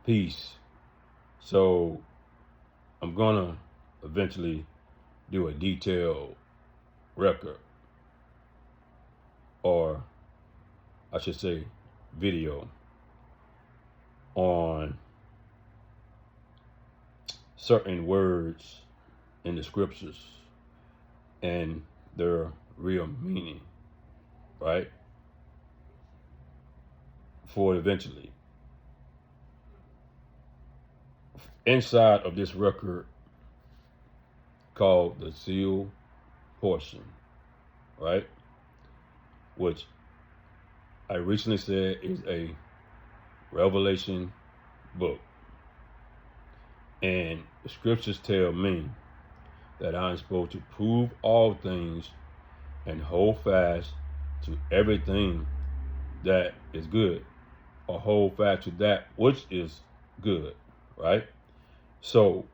Peace. So I'm gonna eventually do a detailed record, or I should say video, on certain words in the scriptures and their real meaning, right? For it eventually. Inside of this record called the Seal Portion, right? Which I recently said is a Revelation book. And the scriptures tell me that I'm supposed to prove all things and hold fast to everything that is good, or hold fast to that which is good, right? So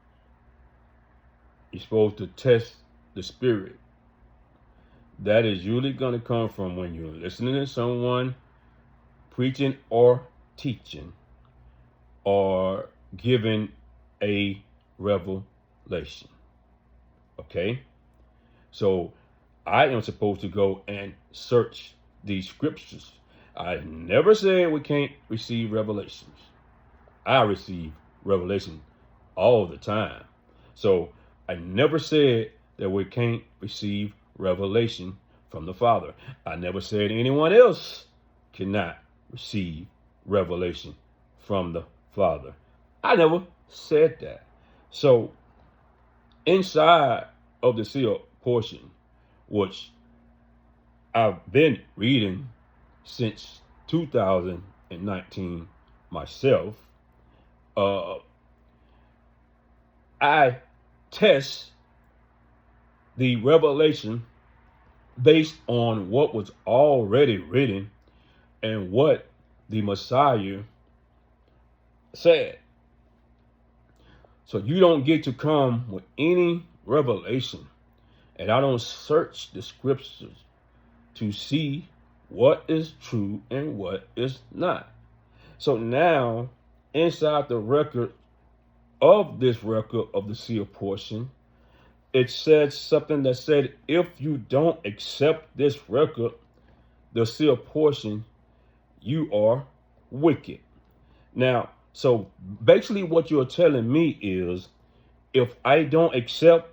you're supposed to test the spirit. That is usually going to come from when you're listening to someone preaching or teaching or giving a revelation. Okay? So I am supposed to go and search these scriptures. I never said we can't receive revelations. I receive revelation all the time. So I never said that we can't receive revelation from the Father. I never said anyone else cannot receive revelation from the Father. I never said that. So inside of the seal portion, which I've been reading since 2019 myself, I test the revelation based on what was already written and what the Messiah said. So you don't get to come with any revelation, and I don't search the scriptures to see what is true and what is not. So now, inside the record of this record of the seal portion, it said something that said, if you don't accept this record, the seal portion, you are wicked. Now, so basically what you're telling me is, if I don't accept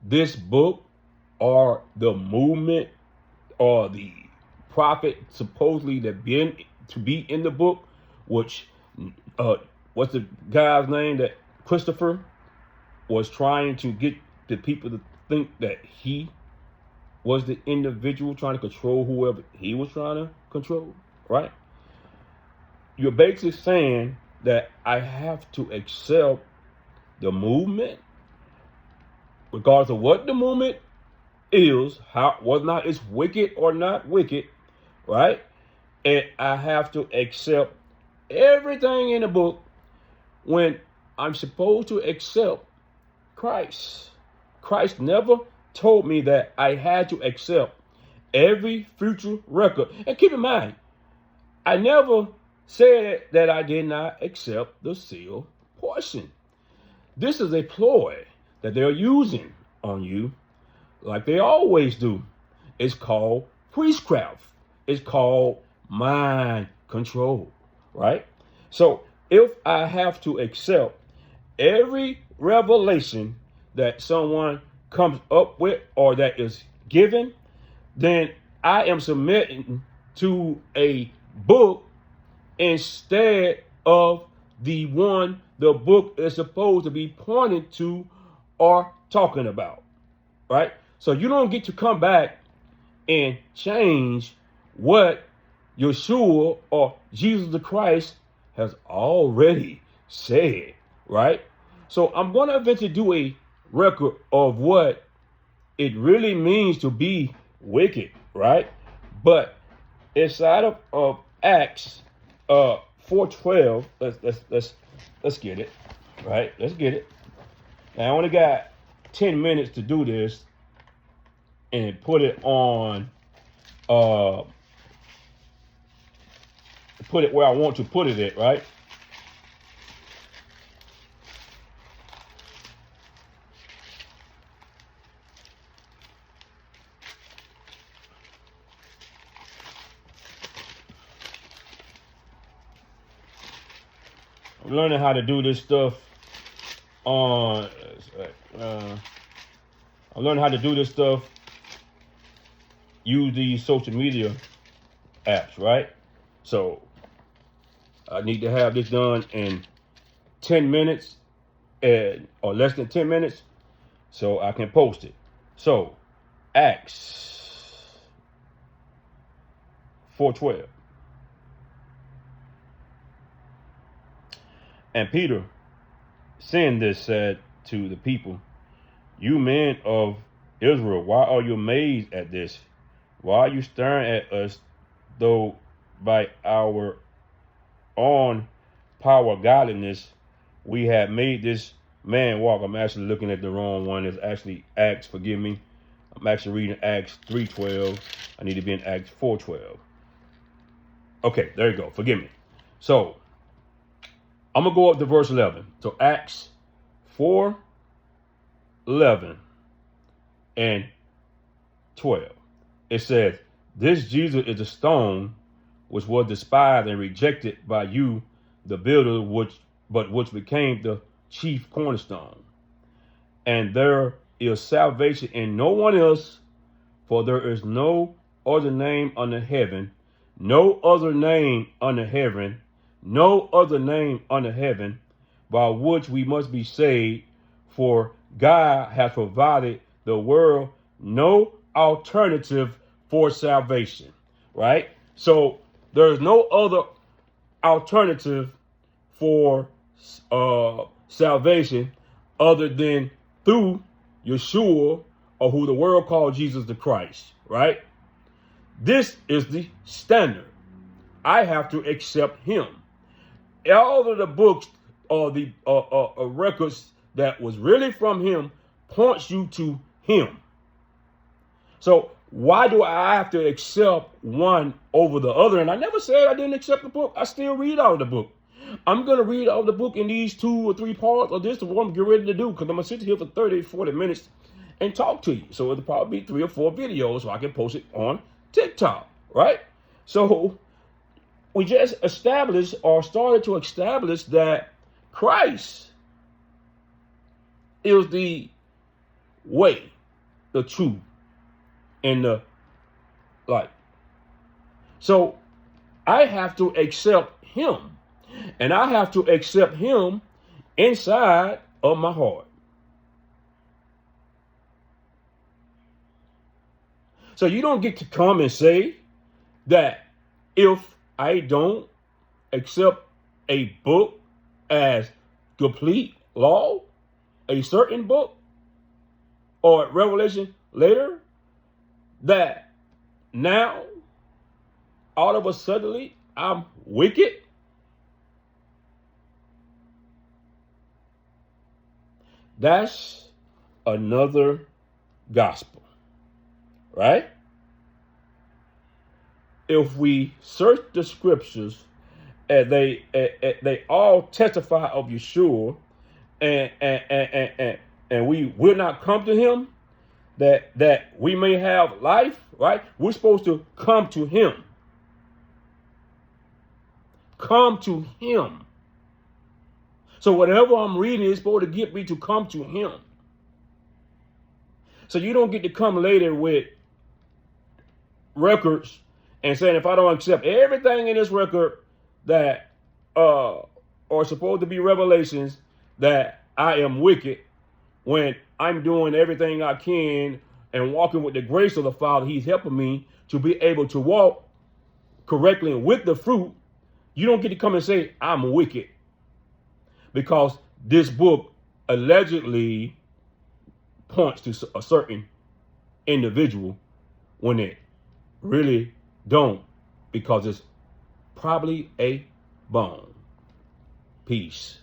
this book or the movement or the prophet supposedly that been to be in the book, which what's the guy's name that Christopher was trying to get the people to think that he was the individual trying to control whoever he was trying to control, right? You're basically saying that I have to accept the movement, regardless of what the movement is, how whether or not it's wicked or not wicked, right? And I have to accept everything in the book when I'm supposed to accept Christ. Christ never told me that I had to accept every future record. And keep in mind, I never said that I did not accept the seal portion. This is a ploy that they're using on you, like they always do. It's called priestcraft. It's called mind control, right? So if I have to accept every revelation that someone comes up with or that is given, then I am submitting to a book instead of the one the book is supposed to be pointing to or talking about, right? So you don't get to come back and change what Yeshua or Jesus the Christ has already said, right? So I'm going to eventually do a record of what it really means to be wicked, right? But inside of Acts 4:12, let's get it, right? Let's get it. Now I only got 10 minutes to do this and put it on put it where I want to put it at, right? I'm learning how to do this stuff on. I'm learning how to do this stuff. Use these social media apps, right? So I need to have this done in 10 minutes or less than 10 minutes so I can post it. So Acts 4:12. And Peter, seeing this, said to the people, "You men of Israel, why are you amazed at this? Why are you staring at us, though by our own power of godliness we have made this man walk?" I'm actually looking at the wrong one. It's actually Acts, forgive me. I'm actually reading Acts 3:12. I need to be in Acts 4:12. Okay, there you go. Forgive me. So I'm going to go up to verse 11. So Acts 4:11 and 12. It says, "This Jesus is the stone which was despised and rejected by you, the builder, which became the chief cornerstone. And there is salvation in no one else, for there is no other name under heaven, no other name under heaven, no other name under heaven, by which we must be saved. For God has provided the world no alternative for salvation." Right? So there's no other alternative for salvation other than through Yeshua, or who the world called Jesus the Christ. Right? This is the standard. I have to accept him. All of the books or the records that was really from him points you to him. So why do I have to accept one over the other? And I never said I didn't accept the book. I still read out of the book. I'm going to read out of the book in these 2 or 3 parts, or this is what I'm getting ready to do, because I'm going to sit here for 30, 40 minutes and talk to you. So it'll probably be 3 or 4 videos so I can post it on TikTok, right? So we just established, or started to establish, that Christ is the way, the truth, and the light. So I have to accept him, and I have to accept him inside of my heart. So you don't get to come and say that if I don't accept a book as complete law, a certain book, or revelation later, that now all of a sudden I'm wicked. That's another gospel, right? If we search the scriptures, and they all testify of Yeshua, and we will not come to him that we may have life, right? We're supposed to come to him. Come to him. So whatever I'm reading is supposed to get me to come to him. So you don't get to come later with records and saying, if I don't accept everything in this record that are supposed to be revelations, that I am wicked, when I'm doing everything I can and walking with the grace of the Father. He's helping me to be able to walk correctly and with the fruit. You don't get to come and say, I'm wicked, because this book allegedly points to a certain individual when it really don't, because it's probably a bone. Peace.